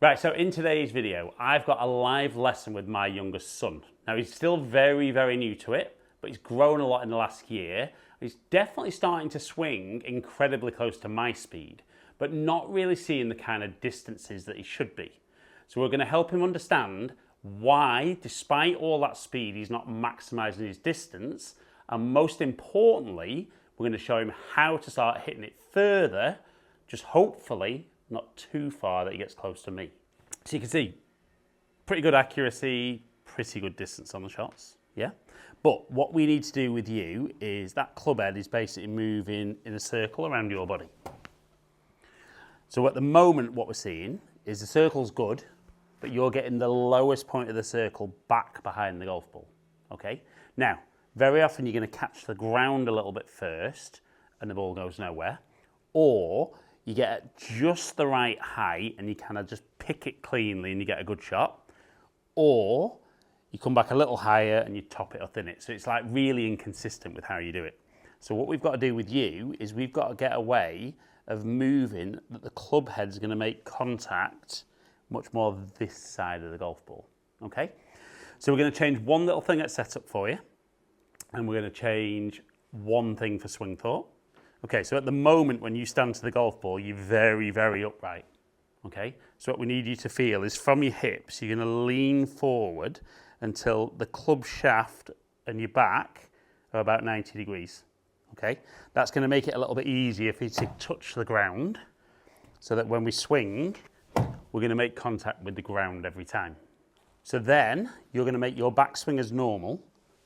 Right, so in today's video, I've got a live lesson with my youngest son. Now, he's still very, very new to it, but he's grown a lot in the last year. He's definitely starting to swing incredibly close to my speed, but not really seeing the kind of distances that he should be. So we're going to help him understand why, despite all that speed, he's not maximizing his distance. And most importantly, we're going to show him how to start hitting it further, just hopefully not too far that he gets close to me. So you can see, pretty good accuracy, pretty good distance on the shots, yeah? But what we need to do with you is that club head is basically moving in a circle around your body. So at the moment, what we're seeing is the circle's good, but you're getting the lowest point of the circle back behind the golf ball, okay? Now, very often you're going to catch the ground a little bit first and the ball goes nowhere, or you get at just the right height and you kind of just pick it cleanly and you get a good shot, or you come back a little higher and you top it or thin it. So it's like really inconsistent with how you do it. So what we've got to do with you is we've got to get a way of moving that the club head's going to make contact much more this side of the golf ball, okay? So we're going to change one little thing at setup for you, and we're going to change one thing for swing thought. Okay, so at the moment when you stand to the golf ball, you're very, very upright, okay? So what we need you to feel is from your hips, you're going to lean forward until the club shaft and your back are about 90 degrees, okay? That's going to make it a little bit easier for you to touch the ground so that when we swing, we're going to make contact with the ground every time. So then you're going to make your backswing as normal,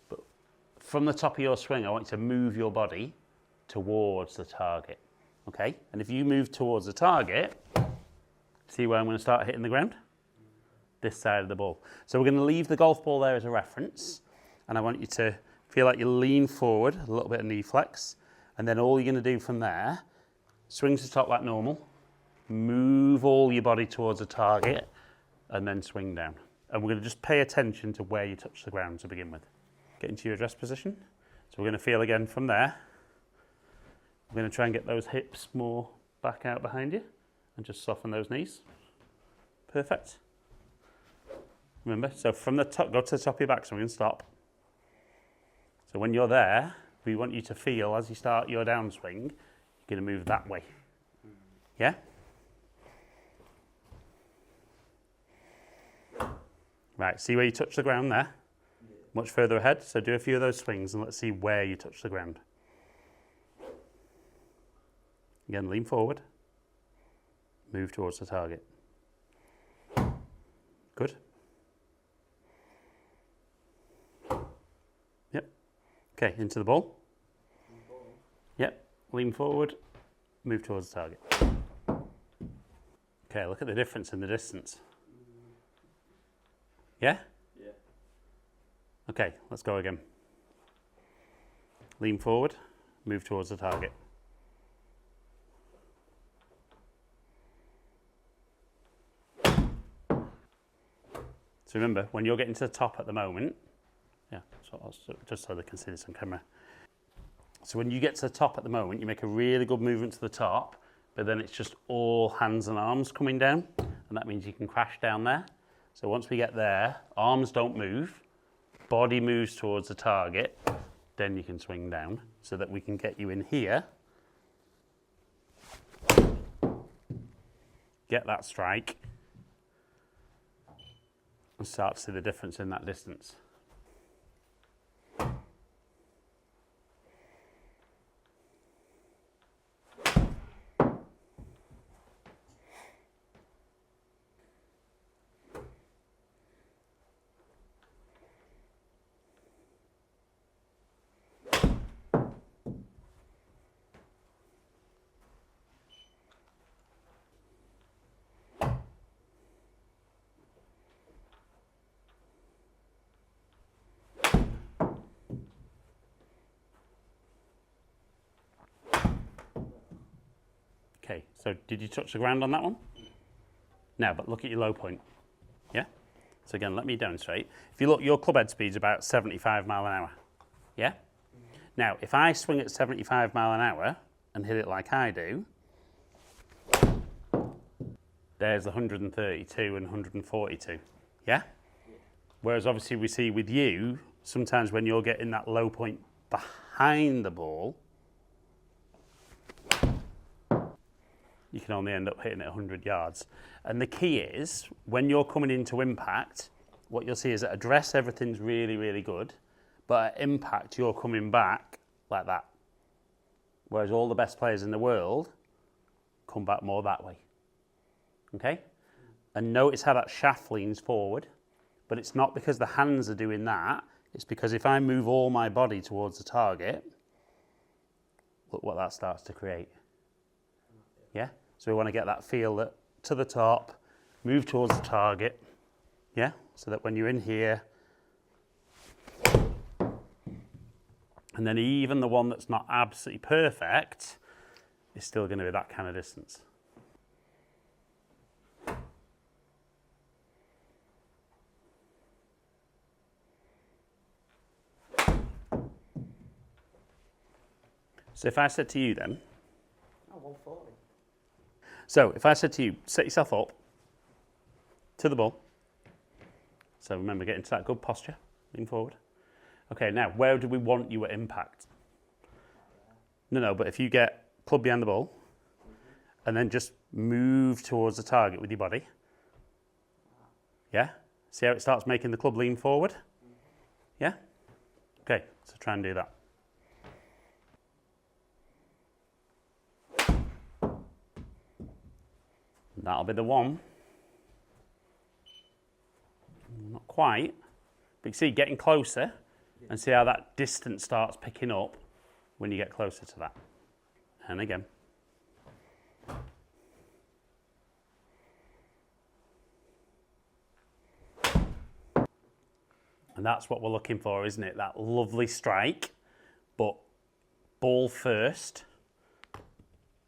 but from the top of your swing, I want you to move your body towards the target, okay? And if you move towards the target, see where I'm going to start hitting the ground? This side of the ball. So we're going to leave the golf ball there as a reference, and I want you to feel like you lean forward, a little bit of knee flex, and then all you're going to do from there, swing to the top like normal, move all your body towards the target, and then swing down. And we're going to just pay attention to where you touch the ground to begin with. Get into your address position. So we're going to feel again from there. We're going to try and get those hips more back out behind you and just soften those knees. Perfect. Remember, so from the top, go to the top of your backswing and stop. So when you're there, we want you to feel as you start your downswing, you're going to move that way. Yeah? Right, see where you touch the ground there? Much further ahead, so do a few of those swings and let's see where you touch the ground. Again, lean forward, move towards the target. Good. Yep. Okay, into the ball. Yep, lean forward, move towards the target. Okay, look at the difference in the distance. Yeah? Yeah. Okay, let's go again. Lean forward, move towards the target. So remember, when you're getting to the top at the moment, yeah, so just so they can see this on camera. So when you get to the top at the moment, you make a really good movement to the top, but then it's just all hands and arms coming down, and that means you can crash down there. So once we get there, arms don't move, body moves towards the target, then you can swing down so that we can get you in here, get that strike, and start to see the difference in that distance. Okay, so did you touch the ground on that one? Now, but look at your low point. Yeah? So again, let me demonstrate. If you look, your club head speed's about 75 mile an hour. Yeah? Now, if I swing at 75 mile an hour and hit it like I do, There's 132 and 142. Yeah? Whereas obviously we see with you, sometimes when you're getting that low point behind the ball, you can only end up hitting it 100 yards. And the key is, when you're coming into impact, what you'll see is at address, everything's really, really good. But at impact, you're coming back like that. Whereas all the best players in the world come back more that way. Okay? And notice how that shaft leans forward. But it's not because the hands are doing that. It's because if I move all my body towards the target, look what that starts to create. Yeah? So we want to get that feel that to the top, move towards the target. Yeah? So that when you're in here, and then even the one that's not absolutely perfect is still going to be that kind of distance. So if I said to you then, 140. So if I said to you, set yourself up to the ball. So remember, get into that good posture, lean forward. Okay, now where do we want you at impact? No, but if you get club behind the ball and then just move towards the target with your body. Yeah? See how it starts making the club lean forward? Yeah? Okay, so try and do that. That'll be the one. Not quite. But you see, getting closer and see how that distance starts picking up when you get closer to that. And again. And that's what we're looking for, isn't it? That lovely strike, but ball first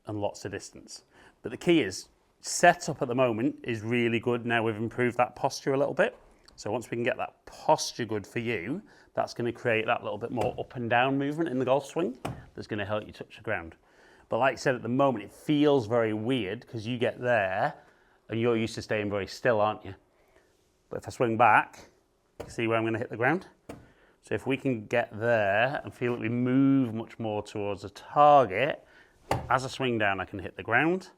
and lots of distance. But the key is, setup at the moment is really good. Now we've improved that posture a little bit. So once we can get that posture good for you, that's going to create that little bit more up and down movement in the golf swing that's going to help you touch the ground. But like I said, at the moment, it feels very weird because you get there and you're used to staying very still, aren't you? But if I swing back, you see where I'm going to hit the ground? So if we can get there and feel that we move much more towards the target, as I swing down, I can hit the ground.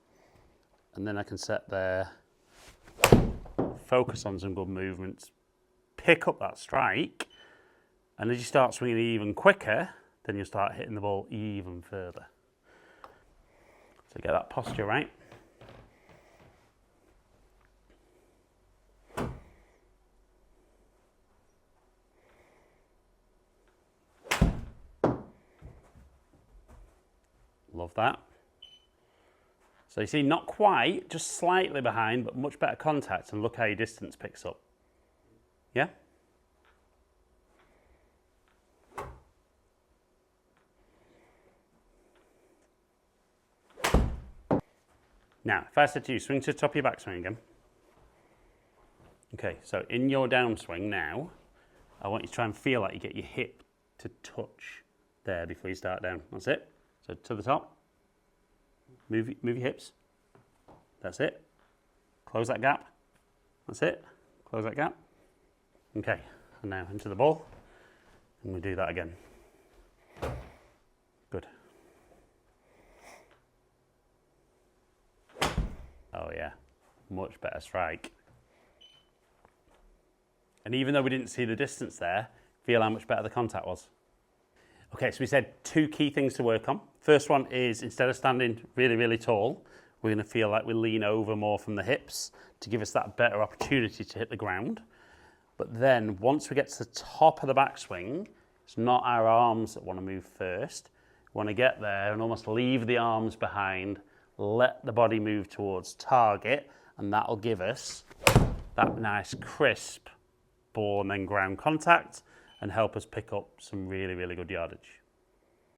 And then I can set there, focus on some good movements, pick up that strike, and as you start swinging even quicker, then you'll start hitting the ball even further. So get that posture right. Love that. So you see, not quite, just slightly behind, but much better contact, and look how your distance picks up. Yeah? Now, if I said to you, swing to the top of your backswing again. Okay, so in your downswing now, I want you to try and feel like you get your hip to touch there before you start down. That's it. So to the top. Move your hips. That's it. Close that gap. That's it. Close that gap. Okay, and now into the ball. And we do that again. Good. Oh yeah, much better strike. And even though we didn't see the distance there, feel how much better the contact was. Okay, so we said two key things to work on. First one is, instead of standing really, really tall, we're going to feel like we lean over more from the hips to give us that better opportunity to hit the ground. But then once we get to the top of the backswing, it's not our arms that want to move first. We want to get there and almost leave the arms behind, let the body move towards target, and that'll give us that nice crisp ball and then ground contact and help us pick up some really, really good yardage.